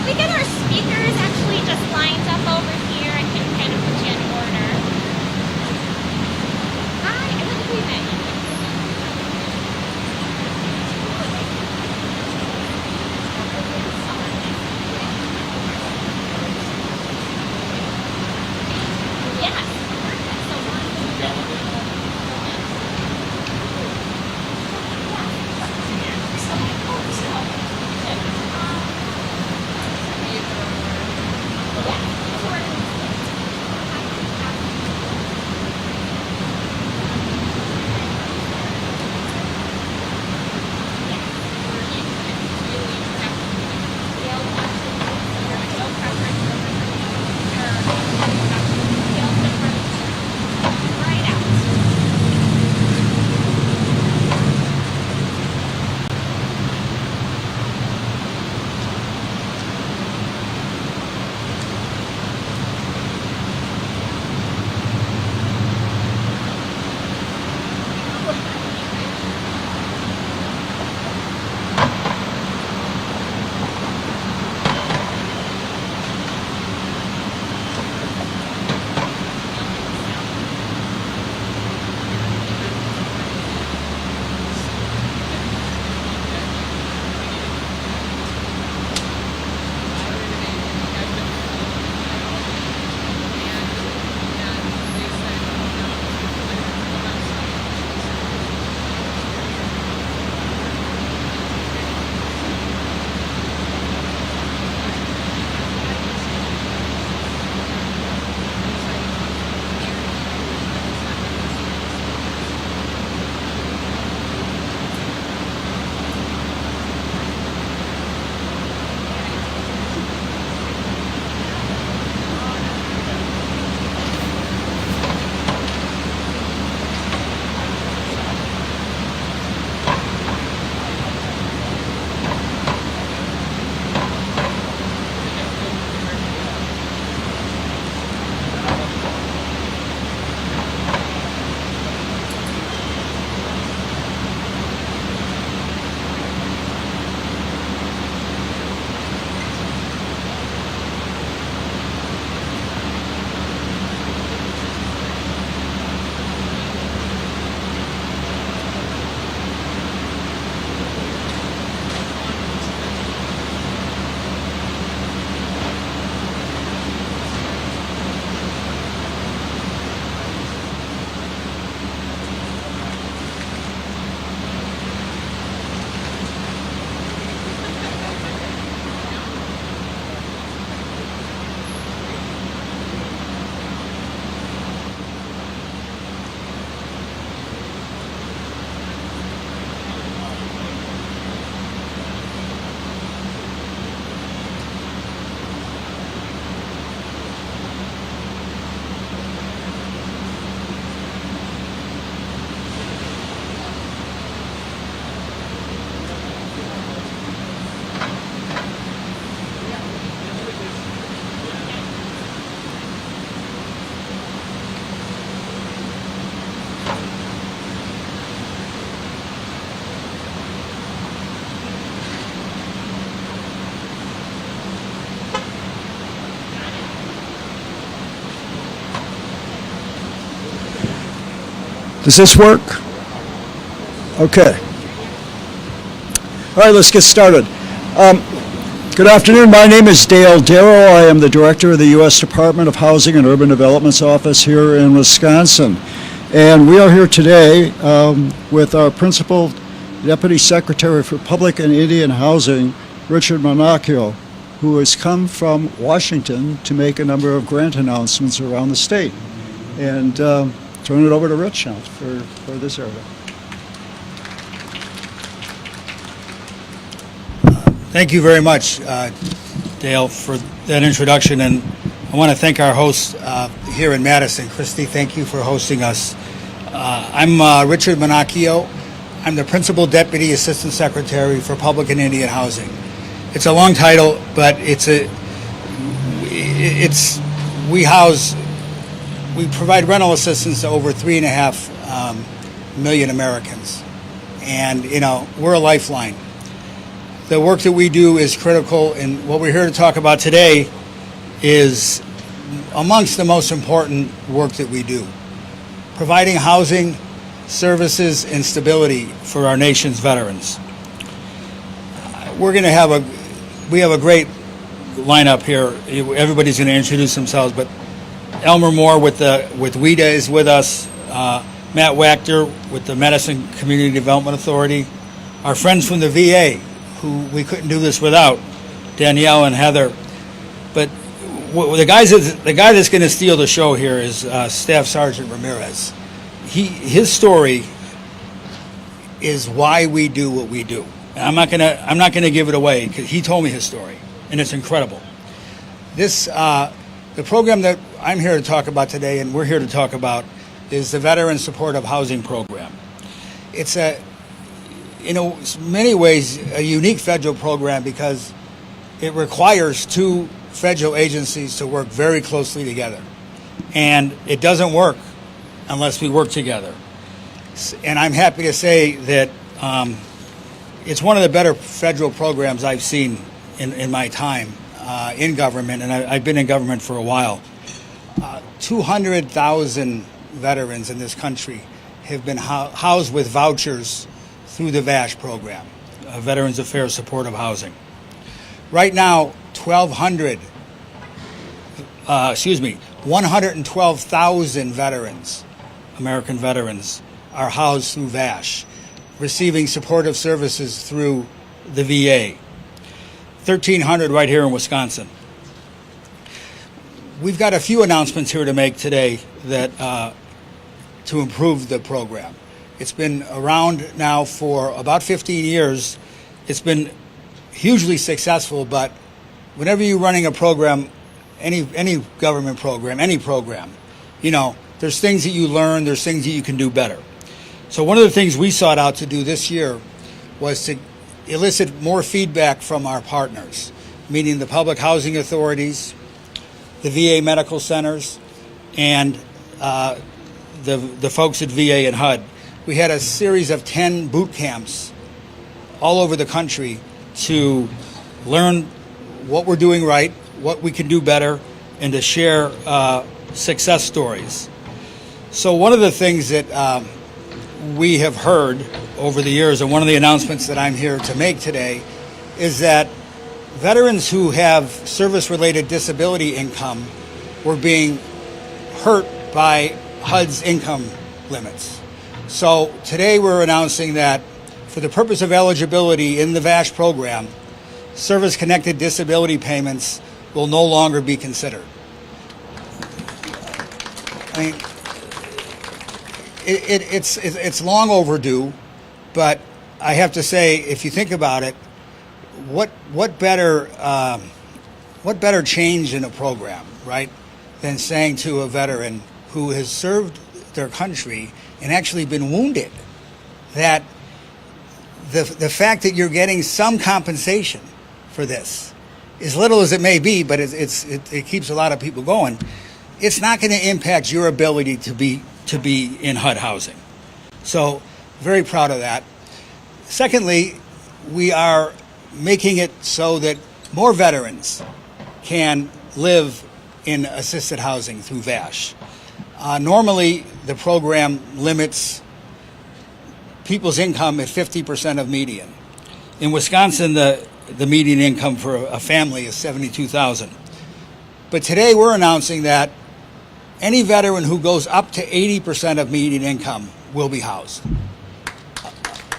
we get our speakers actually just lined up over here, I can kind of put you in order. Hi, I look at you then. Yes, perfect. So Does this work? Okay. All right, let's get started. Good afternoon. My name is Dale Darrow. I am the director of the U.S. Department of Housing and Urban Development's office here in Wisconsin. And we are here today with our Principal Deputy Secretary for Public and Indian Housing, Richard Monacchio, who has come from Washington to make a number of grant announcements around the state. And turn it over to Rich now for this area. Thank you very much, Dale, for that introduction. And I want to thank our hosts here in Madison. Christy, thank you for hosting us. I'm Richard Monacchio. I'm the Principal Deputy Assistant Secretary for Public and Indian Housing. It's a long title, but we provide rental assistance to over 3.5 million Americans. And, we're a lifeline. the work that we do is critical, and what we're here to talk about today is amongst the most important work that we do. Providing housing, services, and stability for our nation's veterans. We have a great lineup here. Everybody's going to introduce themselves, but Elmer Moore with WIDA is with us. Matt Wachter with the Madison Community Development Authority. Our friends from the VA, who we couldn't do this without, Danielle and Heather. But the guy that's going to steal the show here is Staff Sergeant Ramirez. His story is why we do what we do. And I'm not gonna give it away because he told me his story, and it's incredible. The program that I'm here to talk about today, and we're here to talk about, is the Veteran Supportive Housing Program. It's in many ways a unique federal program because it requires two federal agencies to work very closely together, and it doesn't work unless we work together. And I'm happy to say that it's one of the better federal programs I've seen in my time in government, and I've been in government for a while. 200,000 veterans in this country have been housed with vouchers through the VASH program, Veterans Affairs Supportive Housing. Right now, 112,000 veterans, American veterans, are housed through VASH, receiving supportive services through the VA. 1,300 right here in Wisconsin. We've got a few announcements here to make today that to improve the program. It's been around now for about 15 years. It's been hugely successful, but whenever you're running a program, any government program, any program, there's things that you learn, there's things that you can do better. So one of the things we sought out to do this year was to elicit more feedback from our partners, meaning the public housing authorities, the VA medical centers, and the folks at VA and HUD. We had a series of 10 boot camps all over the country to learn what we're doing right, what we can do better, and to share success stories. So one of the things that we have heard over the years, and one of the announcements that I'm here to make today, is that veterans who have service-related disability income were being hurt by HUD's income limits. So today we're announcing that for the purpose of eligibility in the VASH program, service-connected disability payments will no longer be considered. I mean, it's long overdue, but I have to say, if you think about it, what better change in a program, right, than saying to a veteran who has served their country and actually been wounded that the fact that you're getting some compensation for this, as little as it may be, but it keeps a lot of people going. It's not going to impact your ability to be in HUD housing. So, very proud of that. Secondly, we are making it so that more veterans can live in assisted housing through VASH. Normally, the program limits people's income at 50% of median. In Wisconsin, the median income for a family is $72,000. But today we're announcing that any veteran who goes up to 80% of median income will be housed.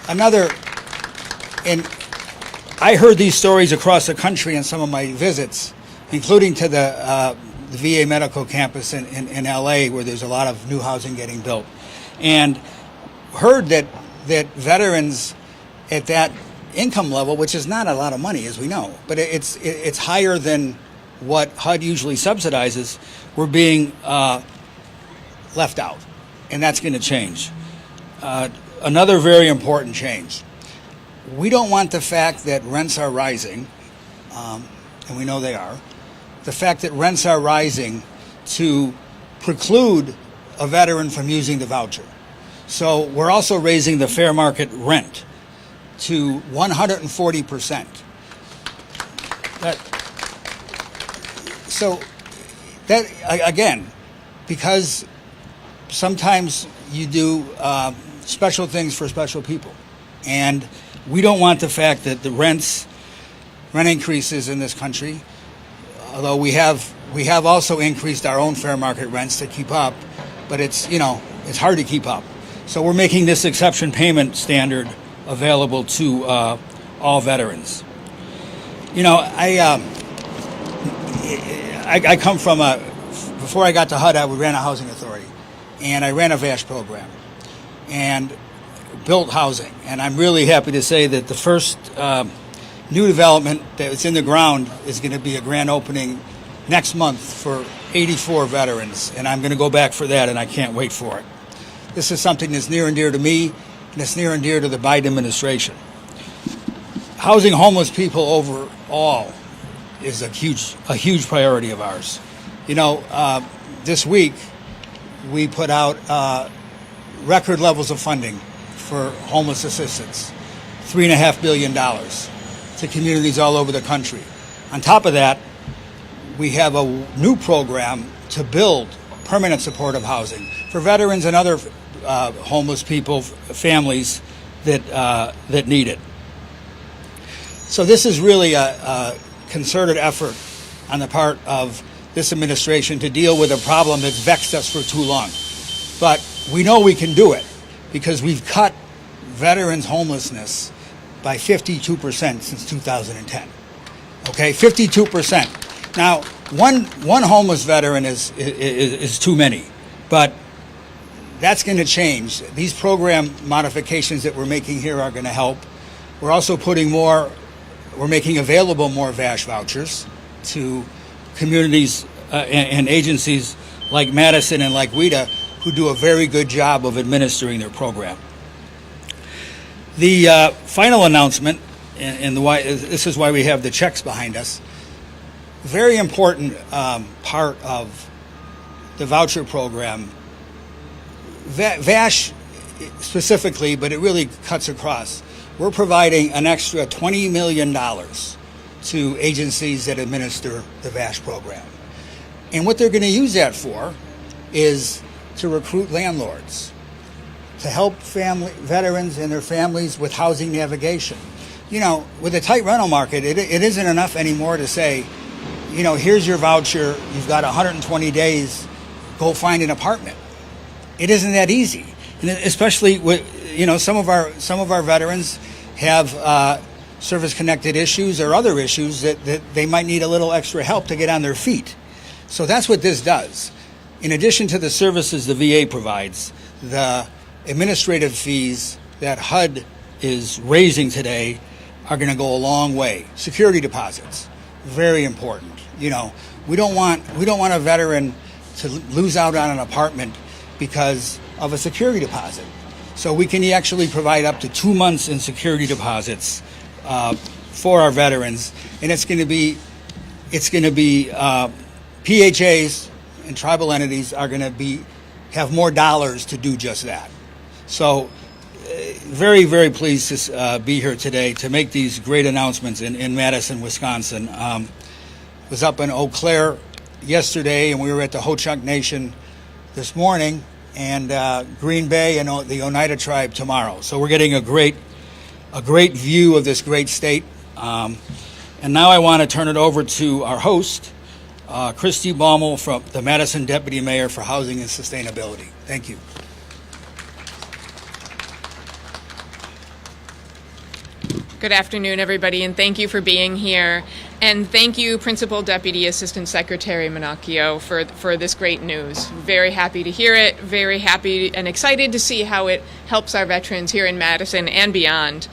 And I heard these stories across the country in some of my visits, including to the VA medical campus in LA, where there's a lot of new housing getting built, and heard that veterans at that income level, which is not a lot of money, as we know, but it's higher than what HUD usually subsidizes, were being left out, and that's going to change. Another very important change. We don't want the fact that rents are rising, and we know they are, the fact that rents are rising to preclude a veteran from using the voucher. So we're also raising the fair market rent. to 140%. So that, again, because sometimes you do special things for special people. And we don't want the fact that the rent increases in this country, although we have also increased our own fair market rents to keep up, but it's hard to keep up. So we're making this exception payment standard available to all veterans. I come from before I got to HUD, I ran a housing authority, and I ran a VASH program and built housing. And I'm really happy to say that the first new development that's in the ground is going to be a grand opening next month for 84 veterans, and I'm going to go back for that, and I can't wait for it. This is something that's near and dear to me, and it's near and dear to the Biden administration. Housing homeless people overall is a huge priority of ours. This week we put out record levels of funding for homeless assistance, $3.5 billion to communities all over the country. On top of that, we have a new program to build permanent supportive housing for veterans and other homeless people, families that need it. So this is really a concerted effort on the part of this administration to deal with a problem that's vexed us for too long. But we know we can do it because we've cut veterans' homelessness by 52% since 2010. Okay, 52%. Now, one homeless veteran is too many, but that's going to change. These program modifications that we're making here are going to help. We're also we're making available more VASH vouchers to communities and agencies like Madison and like WIDA, who do a very good job of administering their program. The final announcement, and this is why we have the checks behind us, very important part of the voucher program, VASH specifically, but it really cuts across. We're providing an extra $20 million to agencies that administer the VASH program. And what they're going to use that for is to recruit landlords, to help veterans and their families with housing navigation. With a tight rental market, it isn't enough anymore to say, here's your voucher, you've got 120 days, go find an apartment. It isn't that easy. And especially with, some of our veterans have service-connected issues or other issues that they might need a little extra help to get on their feet. So that's what this does. In addition to the services the VA provides, the administrative fees that HUD is raising today are going to go a long way. Security deposits, very important. We don't want a veteran to lose out on an apartment because of a security deposit. So we can actually provide up to 2 months in security deposits for our veterans, and it's going to be PHAs and tribal entities are going to have more dollars to do just that. So very, very pleased to be here today to make these great announcements in Madison, Wisconsin. Was up in Eau Claire yesterday, and we were at the Ho-Chunk Nation this morning, and Green Bay and the Oneida tribe tomorrow. So we're getting a great view of this great state. And now I want to turn it over to our host, Christy Baumel, from the Madison Deputy Mayor for Housing and Sustainability. Thank you. Good afternoon, everybody, and thank you for being here. And thank you, Principal Deputy Assistant Secretary Minacchio, for this great news. Very happy to hear it, very happy and excited to see how it helps our veterans here in Madison and beyond.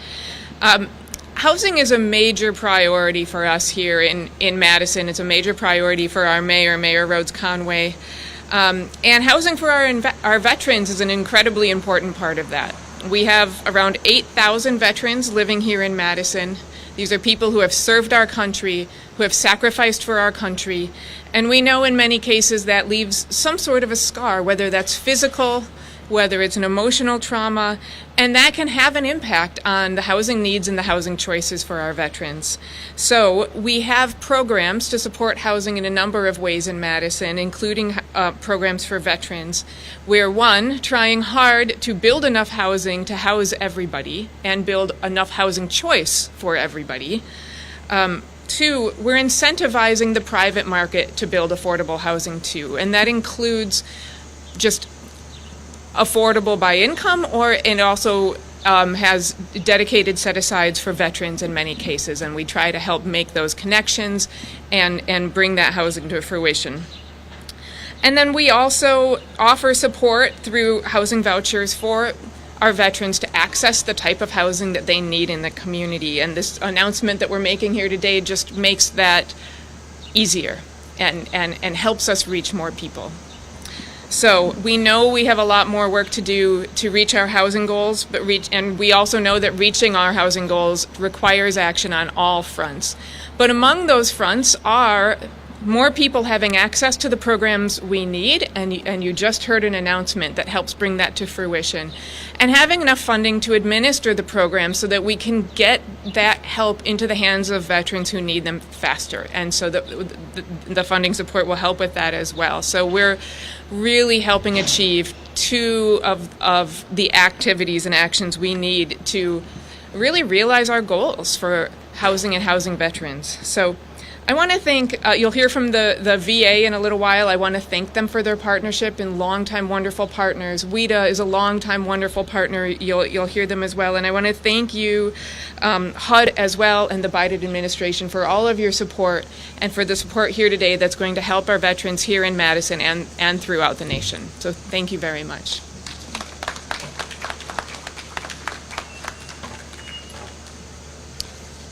Housing is a major priority for us here in Madison. It's a major priority for our mayor, Mayor Rhodes Conway. And housing for our veterans is an incredibly important part of that. We have around 8,000 veterans living here in Madison. These are people who have served our country, who have sacrificed for our country, and we know in many cases that leaves some sort of a scar, whether that's physical whether it's an emotional trauma, and that can have an impact on the housing needs and the housing choices for our veterans. So we have programs to support housing in a number of ways in Madison, including programs for veterans. We're, one, trying hard to build enough housing to house everybody and build enough housing choice for everybody. Two, we're incentivizing the private market to build affordable housing too, and that includes just affordable by income, and also has dedicated set-asides for veterans in many cases, and we try to help make those connections and bring that housing to fruition. And then we also offer support through housing vouchers for our veterans to access the type of housing that they need in the community. And this announcement that we're making here today just makes that easier and helps us reach more people. So we know we have a lot more work to do to reach our housing goals, and we also know that reaching our housing goals requires action on all fronts. But among those fronts are more people having access to the programs we need, and you just heard an announcement that helps bring that to fruition, and having enough funding to administer the program so that we can get that help into the hands of veterans who need them faster, and so that the funding support will help with that as well. So we're really helping achieve two of the activities and actions we need to really realize our goals for housing and housing veterans. So I want to thank, you'll hear from the VA in a little while. I want to thank them for their partnership and longtime wonderful partners. WIDA is a longtime wonderful partner. You'll hear them as well. And I want to thank you, HUD as well, and the Biden administration for all of your support and for the support here today that's going to help our veterans here in Madison and throughout the nation. So thank you very much.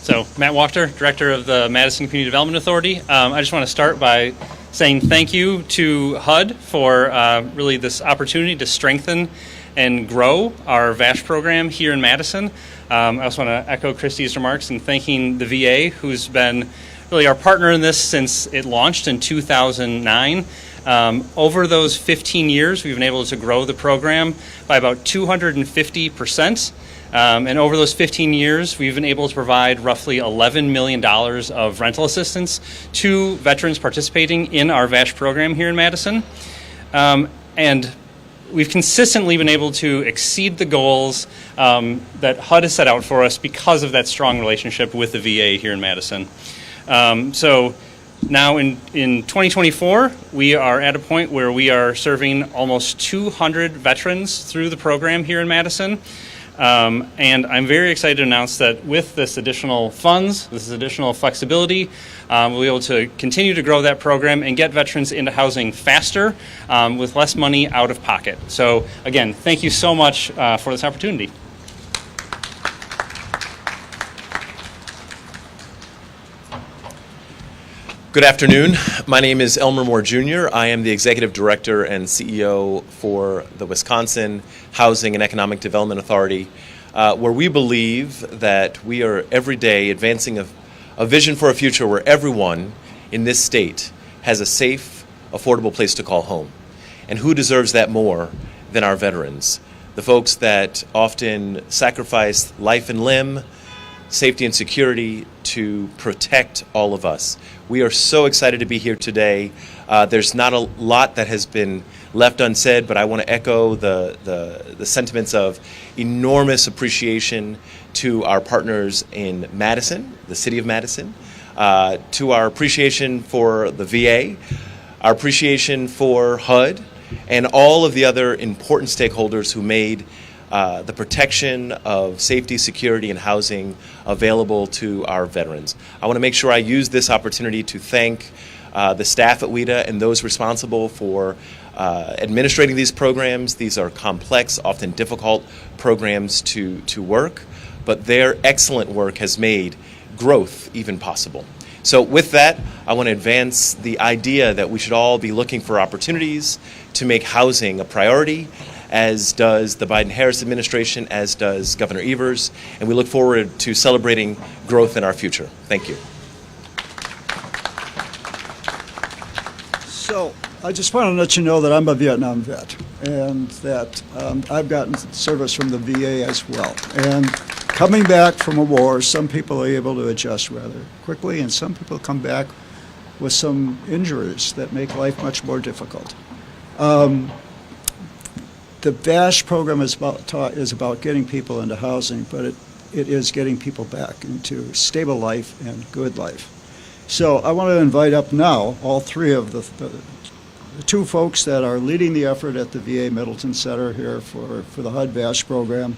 So, Matt Wachter, Director of the Madison Community Development Authority. I just want to start by saying thank you to HUD for really this opportunity to strengthen and grow our VASH program here in Madison. I also want to echo Christy's remarks in thanking the VA, who's been really our partner in this since it launched in 2009. Over those 15 years, we've been able to grow the program by about 250%. And over those 15 years, we've been able to provide roughly $11 million of rental assistance to veterans participating in our VASH program here in Madison. And we've consistently been able to exceed the goals that HUD has set out for us because of that strong relationship with the VA here in Madison. So now in 2024, we are at a point where we are serving almost 200 veterans through the program here in Madison. And I'm very excited to announce that with this additional funds, this additional flexibility, we'll be able to continue to grow that program and get veterans into housing faster with less money out of pocket. So again, thank you so much for this opportunity. Good afternoon. My name is Elmer Moore Jr. I am the Executive Director and CEO for the Wisconsin Housing and Economic Development Authority, where we believe that we are every day advancing a vision for a future where everyone in this state has a safe, affordable place to call home. And who deserves that more than our veterans? The folks that often sacrifice life and limb, safety and security to protect all of us. We are so excited to be here today. There's not a lot that has been left unsaid, but I want to echo the sentiments of enormous appreciation to our partners in Madison, the city of Madison, to our appreciation for the VA, our appreciation for HUD, and all of the other important stakeholders who made the protection of safety, security, and housing available to our veterans. I want to make sure I use this opportunity to thank the staff at WIDA and those responsible for administrating these programs. These are complex, often difficult programs to work, but their excellent work has made growth even possible. So with that, I want to advance the idea that we should all be looking for opportunities to make housing a priority, as does the Biden-Harris administration, as does Governor Evers, and we look forward to celebrating growth in our future. Thank you. So I just want to let you know that I'm a Vietnam vet. and that I've gotten service from the VA as well. And coming back from a war, some people are able to adjust rather quickly, and some people come back with some injuries that make life much more difficult. The VASH program is about getting people into housing, but it is getting people back into stable life and good life. So I want to invite up now all three of the two folks that are leading the effort at the VA Middleton Center here for the HUD VASH program.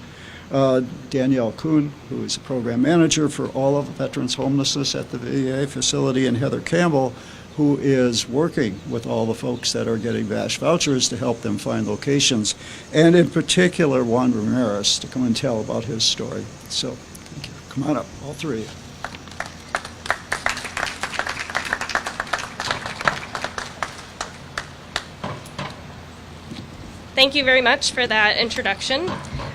Danielle Kuhn, who is the program manager for all of veterans homelessness at the VA facility, and Heather Campbell, who is working with all the folks that are getting VASH vouchers to help them find locations, and in particular Juan Ramirez to come and tell about his story. So thank you. Come on up, all three of you. Thank you very much for that introduction.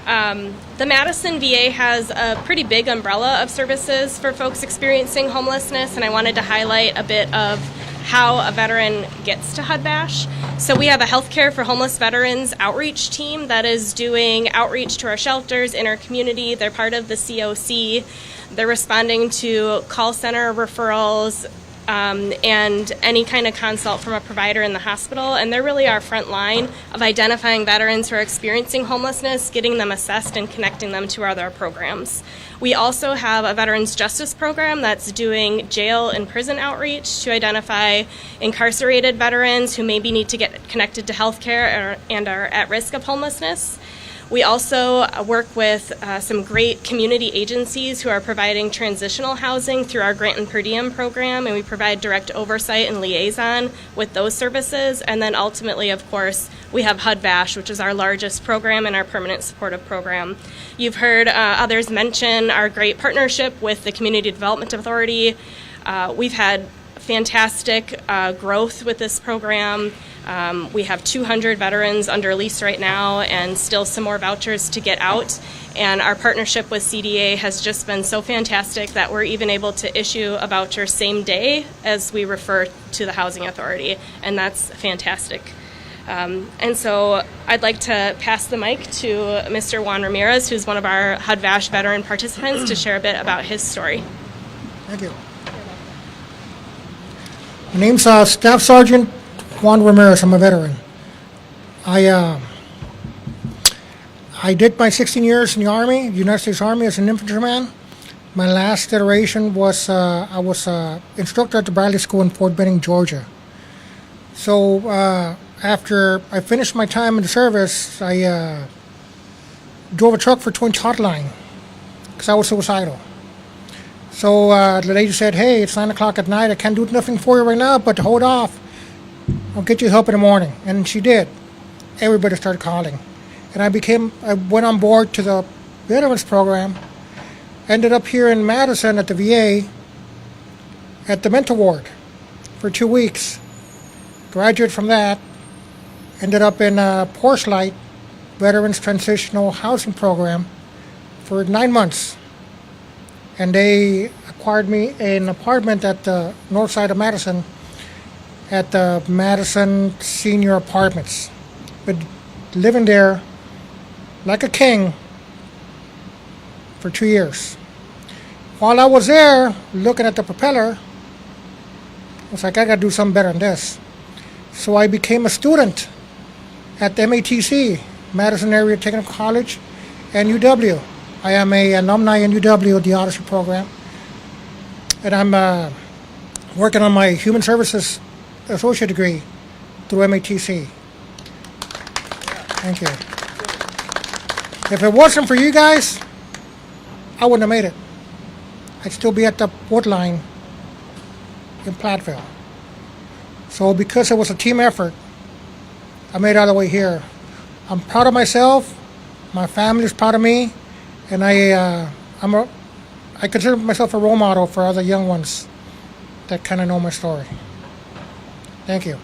The Madison VA has a pretty big umbrella of services for folks experiencing homelessness, and I wanted to highlight a bit of how a veteran gets to HUD VASH. So we have a Healthcare for Homeless Veterans outreach team that is doing outreach to our shelters in our community. They're part of the COC. They're responding to call center referrals, and any kind of consult from a provider in the hospital. And they're really our front line of identifying veterans who are experiencing homelessness, getting them assessed, and connecting them to our other programs. We also have a Veterans Justice Program that's doing jail and prison outreach to identify incarcerated veterans who maybe need to get connected to health care and are at risk of homelessness. We also work with some great community agencies who are providing transitional housing through our grant and per diem program, and we provide direct oversight and liaison with those services. And then ultimately, of course, we have HUD VASH, which is our largest program and our permanent supportive program. You've heard others mention our great partnership with the Community Development Authority. We've had fantastic growth with this program. We have 200 veterans under lease right now and still some more vouchers to get out. And our partnership with CDA has just been so fantastic that we're even able to issue a voucher same day as we refer to the Housing Authority. And that's fantastic. And so I'd like to pass the mic to Mr. Juan Ramirez, who's one of our HUD VASH veteran participants, to share a bit about his story. Thank you. My name's Staff Sergeant Juan Ramirez. I'm a veteran. I did my 16 years in the Army, the United States Army, as an infantryman. My last iteration was I was instructor at the Bradley School in Fort Benning, Georgia. So after I finished my time in the service, I drove a truck for Twin Hotline because I was suicidal. So the lady said, "Hey, it's 9 o'clock at night. I can't do nothing for you right now, but to hold off, I'll get you help in the morning." And she did. Everybody started calling. And I went on board to the Veterans Program, ended up here in Madison at the VA at the mental ward for 2 weeks. Graduated from that, ended up in Porchlight Veterans Transitional Housing Program for 9 months. And they acquired me an apartment at the north side of Madison at the Madison Senior Apartments. Been living there like a king for 2 years. While I was there looking at the propeller, I was like, I gotta do something better than this. So I became a student at the MATC, Madison Area Technical College, and UW. I am an alumni in UW, the Odyssey program, and I'm working on my Human Services Associate degree through MATC. Thank you. If it wasn't for you guys, I wouldn't have made it. I'd still be at the Woodline in Platteville. So because it was a team effort, I made it all the way here. I'm proud of myself. My family is proud of me. And I consider myself a role model for other young ones that kind of know my story. Thank you.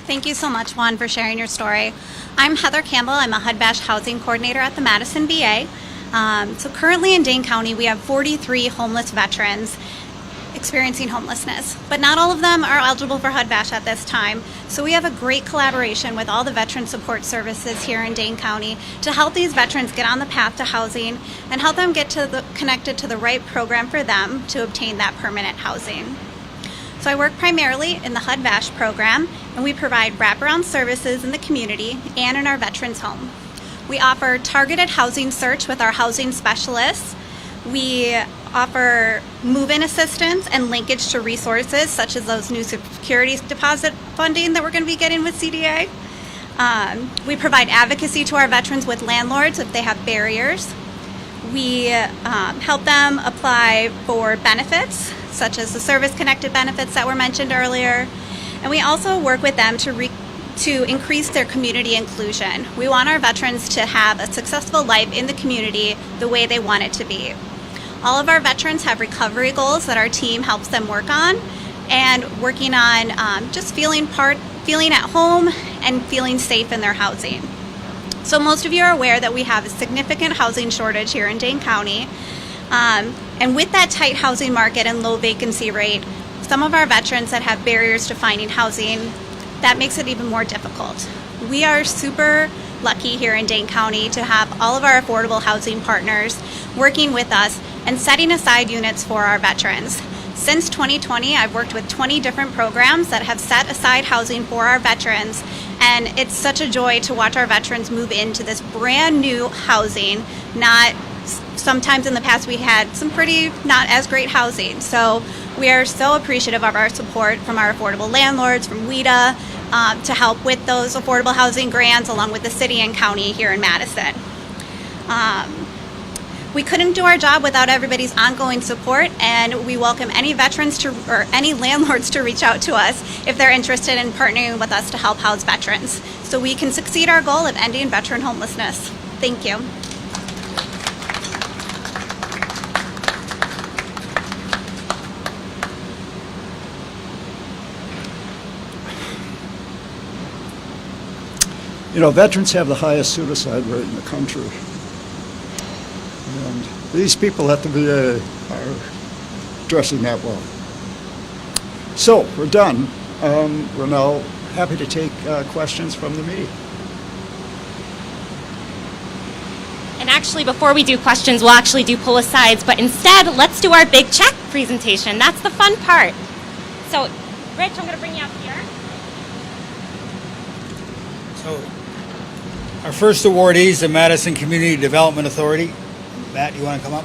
Thank you so much, Juan, for sharing your story. I'm Heather Campbell. I'm a HUD VASH housing coordinator at the Madison VA. So currently in Dane County, we have 43 homeless veterans experiencing homelessness, but not all of them are eligible for HUD VASH at this time. So we have a great collaboration with all the veteran support services here in Dane County to help these veterans get on the path to housing and help them get connected to the right program for them to obtain that permanent housing. So I work primarily in the HUD VASH program, and we provide wraparound services in the community and in our veterans home. We offer targeted housing search with our housing specialists. We offer move-in assistance and linkage to resources such as those new security deposit funding that we're going to be getting with CDA. We provide advocacy to our veterans with landlords if they have barriers. We help them apply for benefits, such as the service-connected benefits that were mentioned earlier. And we also work with them to increase their community inclusion. We want our veterans to have a successful life in the community the way they want it to be. All of our veterans have recovery goals that our team helps them work on, and working on just feeling at home and feeling safe in their housing. So most of you are aware that we have a significant housing shortage here in Dane County. And with that tight housing market and low vacancy rate, some of our veterans that have barriers to finding housing, that makes it even more difficult. We are super lucky here in Dane County to have all of our affordable housing partners working with us and setting aside units for our veterans. Since 2020, I've worked with 20 different programs that have set aside housing for our veterans, and it's such a joy to watch our veterans move into this brand new housing. Sometimes in the past we had some pretty not as great housing. So we are so appreciative of our support from our affordable landlords, from WIDA, to help with those affordable housing grants along with the city and county here in Madison. We couldn't do our job without everybody's ongoing support, and we welcome any veterans or any landlords to reach out to us if they're interested in partnering with us to help house veterans, so we can succeed our goal of ending veteran homelessness. Thank you. You know, veterans have the highest suicide rate in the country. And these people at the VA are addressing that well. So, we're done. We're now happy to take questions from the media. And actually, before we do questions, we'll actually do pull-asides, but instead, let's do our big check presentation. That's the fun part. So, Rich, I'm going to bring you up here. So, our first awardee is the Madison Community Development Authority. Matt, you want to come up?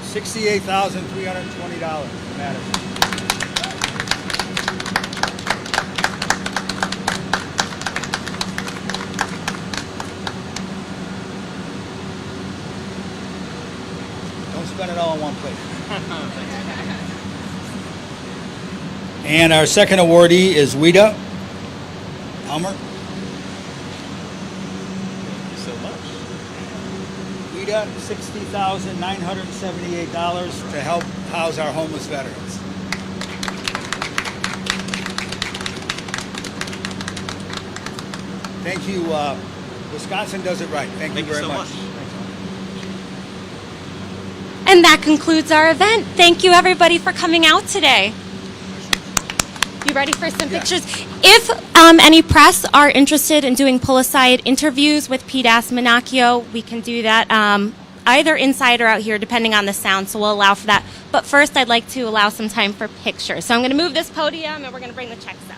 $68,320 for Madison. Don't spend it all in one place. And our second awardee is WIDA. Elmer. Thank you so much. WIDA, $60,978 to help house our homeless veterans. Thank you. Wisconsin does it right. Thank you very so much. And that concludes our event. Thank you, everybody, for coming out today. You ready for some pictures? If any press are interested in doing pull-aside interviews with PDAS Minacchio, we can do that either inside or out here, depending on the sound, so we'll allow for that. But first, I'd like to allow some time for pictures. So I'm going to move this podium, and we're going to bring the checks out.